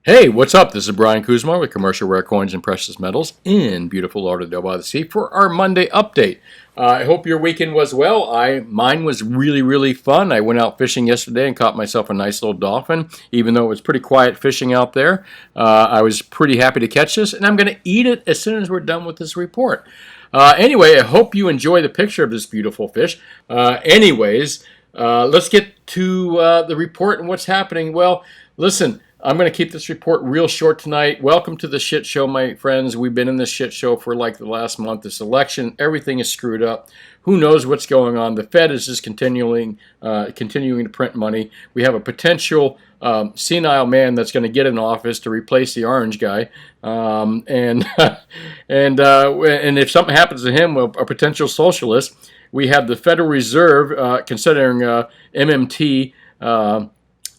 Hey, what's up? This is Brian Kuzma with Commercial Rare Coins and Precious Metals in beautiful Lauderdale by the Sea for our Monday update. I hope your weekend was well. Mine was really fun. I went out fishing yesterday and caught myself a nice little dolphin, even though it was pretty quiet fishing out there. I was pretty happy to catch this, and I'm going to eat it as soon as we're done with this report. Anyway, I hope you enjoy the picture of this beautiful fish. Let's get to the report and what's happening. Well, listen. I'm going to keep this report real short tonight. Welcome to the shit show, my friends. We've been in this shit show for like the last month. This election, everything is screwed up. Who knows what's going on? The Fed is just continuing to print money. We have a potential senile man that's going to get in office to replace the orange guy, and if something happens to him, a potential socialist. We have the Federal Reserve considering MMT.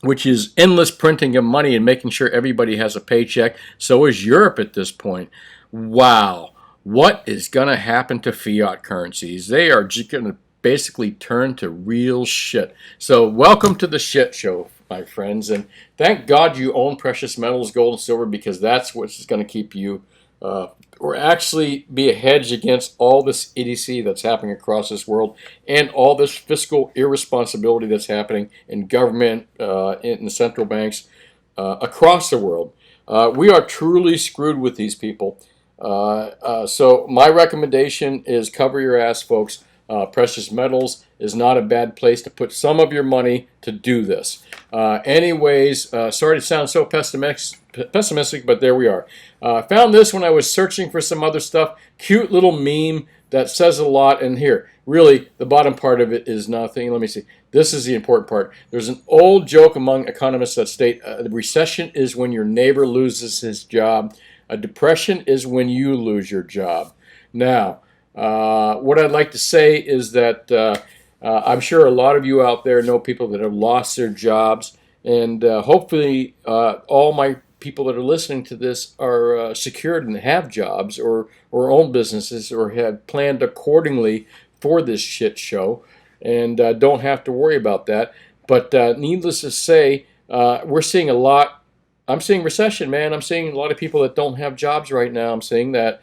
Which is endless printing of money and making sure everybody has a paycheck. So is Europe at this point. Wow. What is going to happen to fiat currencies? They are just going to basically turn to real shit. So welcome to the shit show, my friends. And thank God you own precious metals, gold and silver, because that's what's going to keep you or actually be a hedge against all this idiocy that's happening across this world and all this fiscal irresponsibility that's happening in government, in the central banks across the world. We are truly screwed with these people. So my recommendation is cover your ass, folks. Precious metals is not a bad place to put some of your money to do this. Sorry to sound so pessimistic, but there we are. Found this when I was searching for some other stuff. Cute little meme that says a lot. And here, really, the bottom part of it is nothing. Let me see. This is the important part. There's an old joke among economists that state a recession is when your neighbor loses his job. A depression is when you lose your job. Now, what I'd like to say is that I'm sure a lot of you out there know people that have lost their jobs, and hopefully all my people that are listening to this are secured and have jobs or own businesses or have planned accordingly for this shit show and don't have to worry about that. But needless to say, we're seeing a lot. I'm seeing recession, man. I'm seeing a lot of people that don't have jobs right now. I'm seeing that.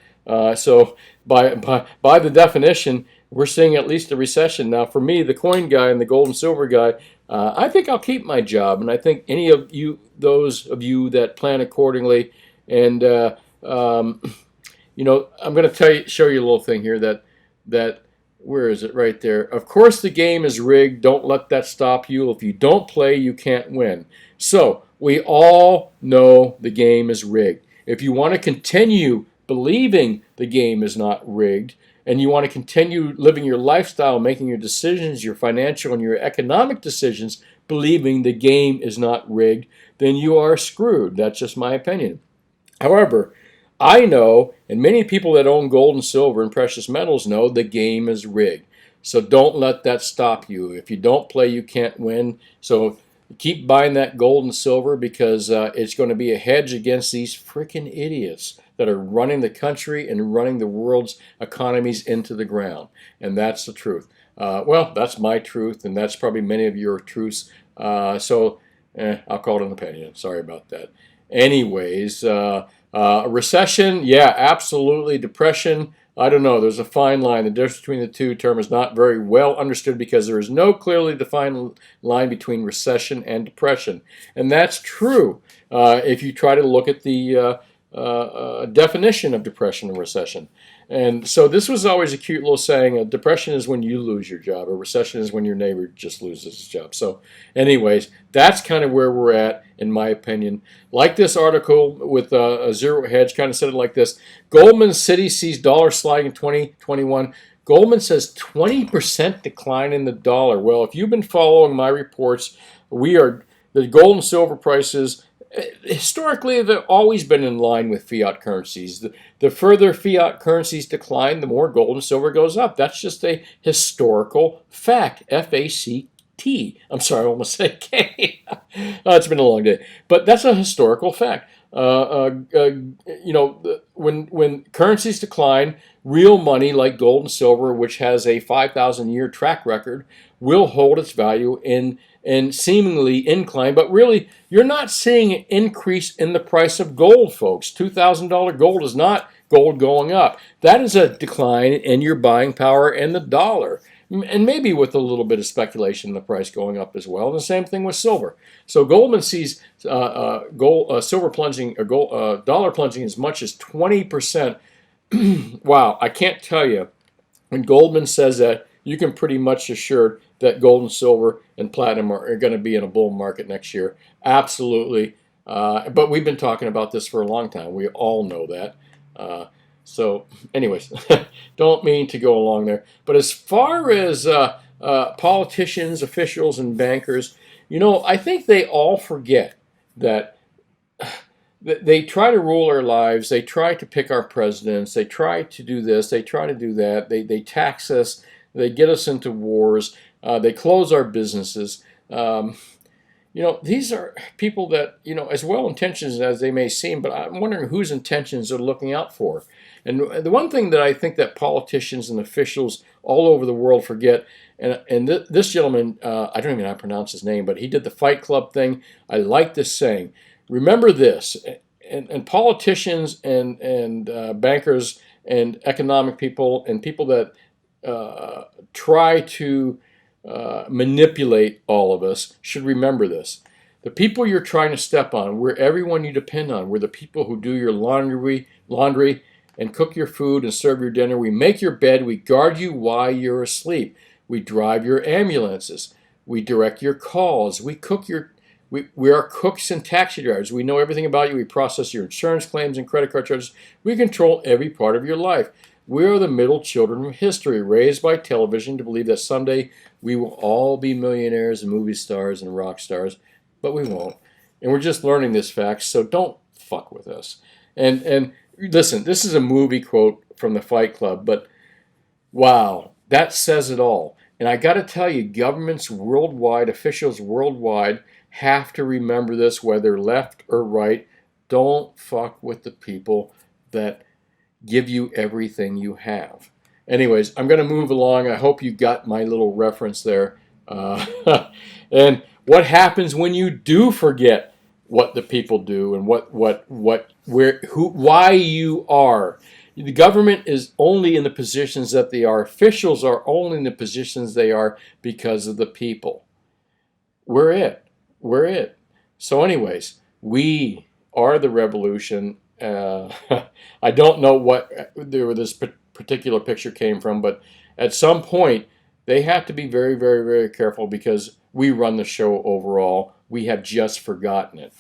So by the definition, we're seeing at least a recession. Now, for me, the coin guy and the gold and silver guy, I think I'll keep my job, and I think any of you, those of you that plan accordingly, and I'm going to show you a little thing here that where is it? Right there. Of course, the game is rigged. Don't let that stop you. If you don't play, you can't win. So we all know the game is rigged. If you want to continue believing the game is not rigged, and you want to continue living your lifestyle, making your decisions, your financial and your economic decisions, believing the game is not rigged, then you are screwed. That's just my opinion. However, I know, and many people that own gold and silver and precious metals know, the game is rigged. So don't let that stop you. If you don't play, you can't win. So keep buying that gold and silver because it's going to be a hedge against these freaking idiots that are running the country and running the world's economies into the ground. And that's the truth. Well, that's my truth, and that's probably many of your truths. I'll call it an opinion. Sorry about that. Anyways, recession, yeah, absolutely. Depression, I don't know. There's a fine line. The difference between the two terms is not very well understood because there is no clearly defined line between recession and depression. And that's true if you try to look at the definition of depression and recession. And so this was always a cute little saying, depression is when you lose your job, or recession is when your neighbor just loses his job. So anyways, that's kind of where we're at, in my opinion. Like this article with a zero hedge kind of said it like this. Goldman City sees dollar sliding in 2021. Goldman says 20% decline in the dollar. Well, if you've been following my reports, the gold and silver prices historically have always been in line with fiat currencies. The further fiat currencies decline, the more gold and silver goes up. That's just a historical fact. F-A-C-T. I'm sorry, I almost said K. It's been a long day. But that's a historical fact. When currencies decline, real money like gold and silver, which has a 5,000-year track record, will hold its value and seemingly incline, but really you're not seeing an increase in the price of gold, folks. $2,000 gold is not gold going up. That is a decline in your buying power and the dollar. And maybe with a little bit of speculation, the price going up as well. And the same thing with silver. So Goldman sees silver plunging, or dollar plunging as much as 20%. Wow, I can't tell you. When Goldman says that, you can pretty much assure that gold and silver and platinum are going to be in a bull market next year. Absolutely. But we've been talking about this for a long time. We all know that. So, anyways, don't mean to go along there. But as far as politicians, officials, and bankers, I think they all forget that they try to rule our lives. They try to pick our presidents. They try to do this. They try to do that. They tax us. They get us into wars. They close our businesses. These are people that, as well-intentioned as they may seem, but I'm wondering whose intentions they're looking out for. And the one thing that I think that politicians and officials all over the world forget, and this gentleman, I don't even know how to pronounce his name, but he did the Fight Club thing. I like this saying. Remember this, and politicians and bankers and economic people and people that try to manipulate all of us should remember this. The people you're trying to step on, we're everyone you depend on. We're the people who do your laundry and cook your food and serve your dinner. We make your bed. We guard you while you're asleep. We drive your ambulances. We direct your calls. We are cooks and taxi drivers. We know everything about you. We process your insurance claims and credit card charges. We control every part of your life. We are the middle children of history, raised by television to believe that someday we will all be millionaires and movie stars and rock stars, but we won't. And we're just learning this fact, so don't fuck with us. And listen, this is a movie quote from the Fight Club, but wow, that says it all. And I got to tell you, governments worldwide, officials worldwide, have to remember this, whether left or right. Don't fuck with the people that give you everything you have. Anyways, I'm going to move along. I hope you got my little reference there. And what happens when you do forget what the people do and why you are? The government is only in the positions that they are. Officials are only in the positions they are because of the people. We're it. We're it. So anyways, we are the revolution. I don't know where this particular picture came from, but at some point they have to be very, very, very careful because we run the show overall. We have just forgotten it.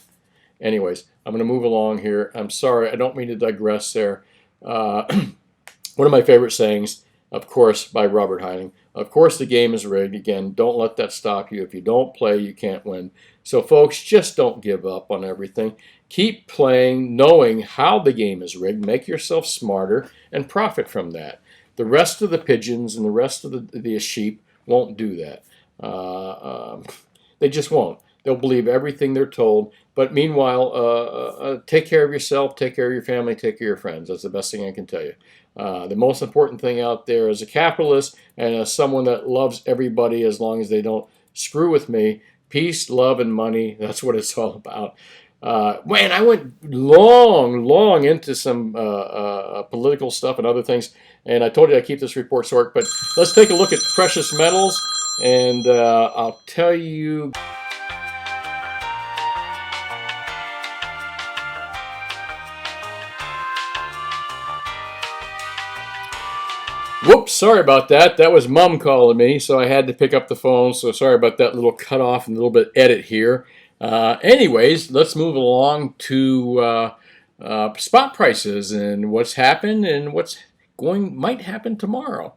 Anyways, I'm going to move along here. I'm sorry, I don't mean to digress there. One of my favorite sayings, of course, by Robert Heinlein. Of course, the game is rigged. Again, don't let that stop you. If you don't play, you can't win. So, folks, just don't give up on everything. Keep playing, knowing how the game is rigged. Make yourself smarter and profit from that. The rest of the pigeons and the rest of the sheep won't do that. They just won't. They'll believe everything they're told. But meanwhile, take care of yourself, take care of your family, take care of your friends. That's the best thing I can tell you. The most important thing out there as a capitalist and as someone that loves everybody as long as they don't screw with me, peace, love, and money. That's what it's all about. Man, I went long into some political stuff and other things, and I told you I keep this report short, but let's take a look at precious metals, and I'll tell you. Whoops, sorry about that. That was Mom calling me, so I had to pick up the phone. So sorry about that little cut off and a little bit edit here. Anyways, let's move along to spot prices and what's happened and what's might happen tomorrow.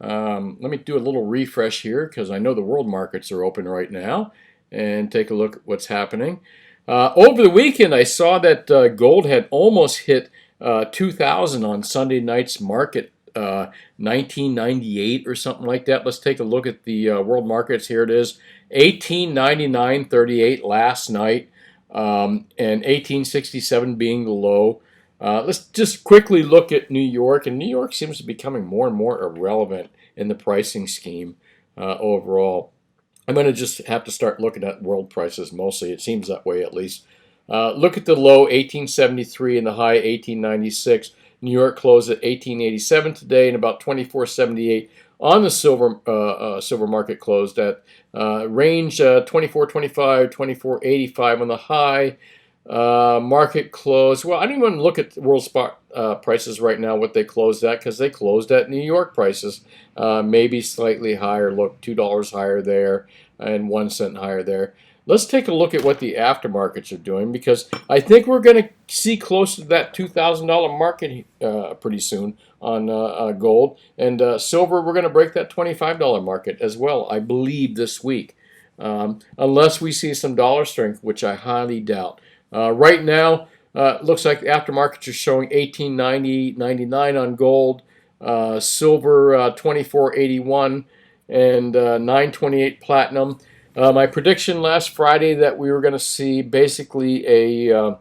Let me do a little refresh here because I know the world markets are open right now, and take a look at what's happening. Over the weekend, I saw that gold had almost hit 2,000 on Sunday night's market. 1998 or something like that. Let's take a look at the world markets. Here it is, 1899.38 last night, and 1867 being the low. Let's just quickly look at New York, and New York seems to be becoming more and more irrelevant in the pricing scheme overall. I'm going to just have to start looking at world prices mostly. It seems that way at least. Look at the low 1873 and the high 1896. New York closed at 1887 today and about 2478 on the silver market closed at range 2425, 2485 on the high. Market close. Well, I didn't even look at world spot prices right now, what they closed at, because they closed at New York prices. Maybe slightly higher. Look, $2 higher there and 1 cent higher there. Let's take a look at what the aftermarkets are doing, because I think we're going to see close to that $2,000 market pretty soon on gold. And silver, we're going to break that $25 market as well, I believe, this week. Unless we see some dollar strength, which I highly doubt. Right now, looks like aftermarkets are showing 18.90.99 on gold, silver 24.81, and 9.28 platinum. My prediction last Friday that we were going to see basically a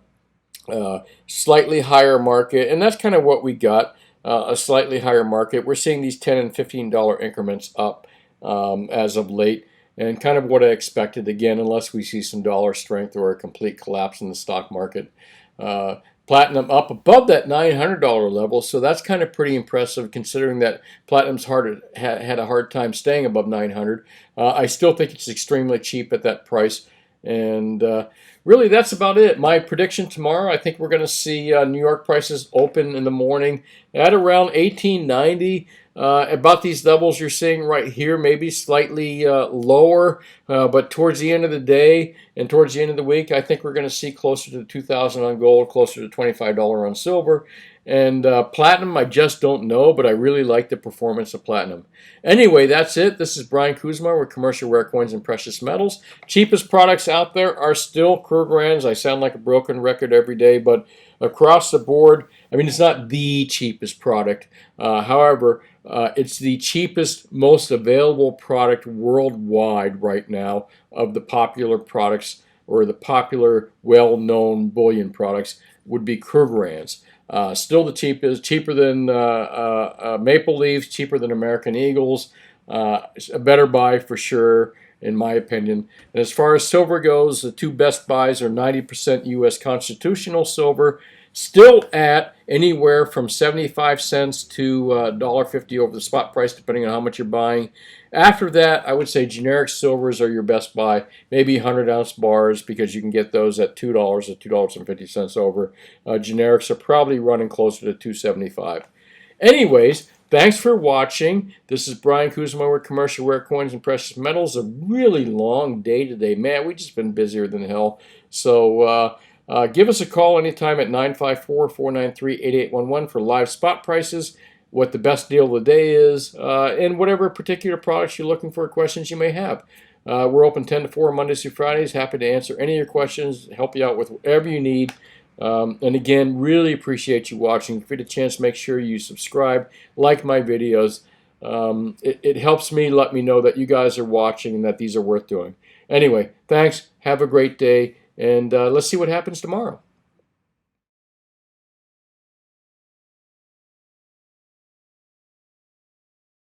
slightly higher market, and that's kind of what we got. A slightly higher market. We're seeing these $10 and $15 increments up as of late. And kind of what I expected, again, unless we see some dollar strength or a complete collapse in the stock market. Platinum up above that $900 level, so that's kind of pretty impressive considering that platinum's had a hard time staying above 900. I still think it's extremely cheap at that price. And really, that's about it. My prediction tomorrow, I think we're going to see New York prices open in the morning at around 1890. About these levels you're seeing right here, maybe slightly lower, but towards the end of the day and towards the end of the week, I think we're going to see closer to 2,000 on gold, closer to $25 on silver. And platinum, I just don't know, but I really like the performance of platinum. Anyway, that's it. This is Brian Kuzma with Commercial Rare Coins and Precious Metals. Cheapest products out there are still Krugerrands. I sound like a broken record every day, but across the board, I mean, it's not the cheapest product. However, it's the cheapest, most available product worldwide right now of the popular products, or the popular, well-known bullion products would be Krugerrands. Still the cheapest, cheaper than Maple Leafs, cheaper than American Eagles. A better buy for sure, in my opinion. And as far as silver goes, the two best buys are 90% U.S. constitutional silver, still at anywhere from 75 cents to $1.50 over the spot price, depending on how much you're buying. After that, I would say generic silvers are your best buy. Maybe 100-ounce bars, because you can get those at $2 or $2.50 over. Generics are probably running closer to $2.75. Anyways, thanks for watching. This is Brian Kuzma with Commercial Rare Coins and Precious Metals. A really long day today. Man, we've just been busier than hell. So give us a call anytime at 954-493-8811 for live spot prices, what the best deal of the day is, and whatever particular products you're looking for, questions you may have. We're open 10 to 4 Mondays through Fridays. Happy to answer any of your questions, help you out with whatever you need. And again, really appreciate you watching. If you get a chance, make sure you subscribe, like my videos. It helps me, let me know that you guys are watching and that these are worth doing. Anyway, thanks. Have a great day. And let's see what happens tomorrow.